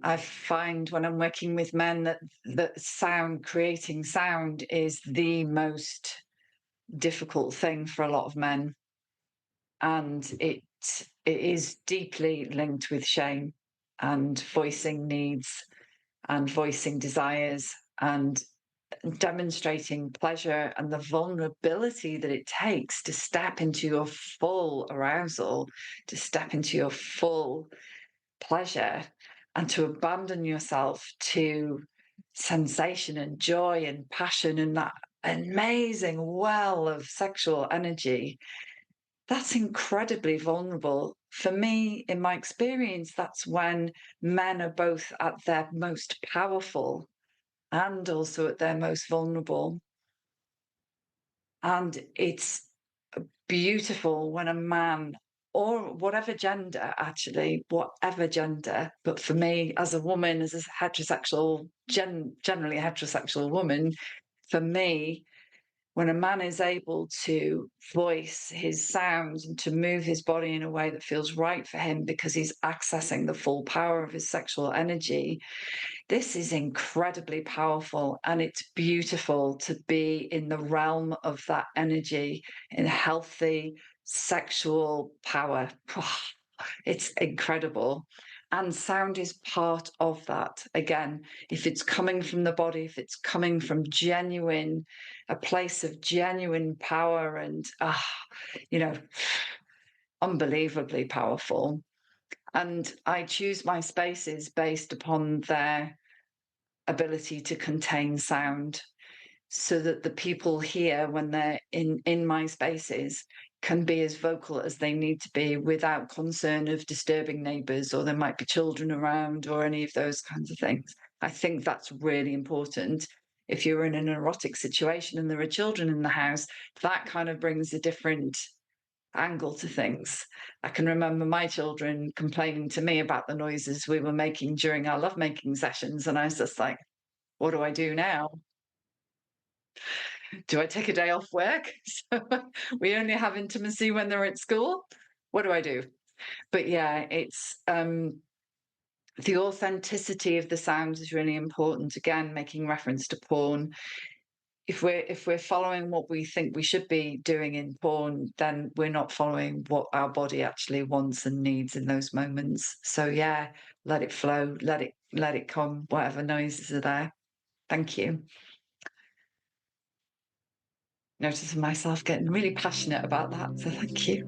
I find when I'm working with men that creating sound is the most difficult thing for a lot of men, and it is deeply linked with shame and voicing needs and voicing desires and demonstrating pleasure and the vulnerability that it takes to step into your full arousal, to step into your full pleasure, and to abandon yourself to sensation and joy and passion and that amazing well of sexual energy. That's incredibly vulnerable. For me, in my experience, that's when men are both at their most powerful and also at their most vulnerable. And it's beautiful when a man, or whatever gender, actually, whatever gender, but for me, as a woman, as a heterosexual, generally heterosexual woman, for me, when a man is able to voice his sounds and to move his body in a way that feels right for him because he's accessing the full power of his sexual energy, this is incredibly powerful, and it's beautiful to be in the realm of that energy in healthy sexual power. It's incredible. And sound is part of that. Again, if it's coming from the body, if it's coming from a place of genuine power and, you know, unbelievably powerful. And I choose my spaces based upon their ability to contain sound, so that the people here, when they're in my spaces, can be as vocal as they need to be without concern of disturbing neighbours, or there might be children around, or any of those kinds of things. I think that's really important. If you're in an erotic situation and there are children in the house, that kind of brings a different angle to things. I can remember my children complaining to me about the noises we were making during our lovemaking sessions, and I was just like, what do I do now? Do I take a day off work? So we only have intimacy when they're at school. What do I do? But yeah, it's the authenticity of the sounds is really important. Again, making reference to porn. If we're following what we think we should be doing in porn, then we're not following what our body actually wants and needs in those moments. So yeah, let it flow, let it come, whatever noises are there. Thank you. Noticing myself getting really passionate about that. So thank you.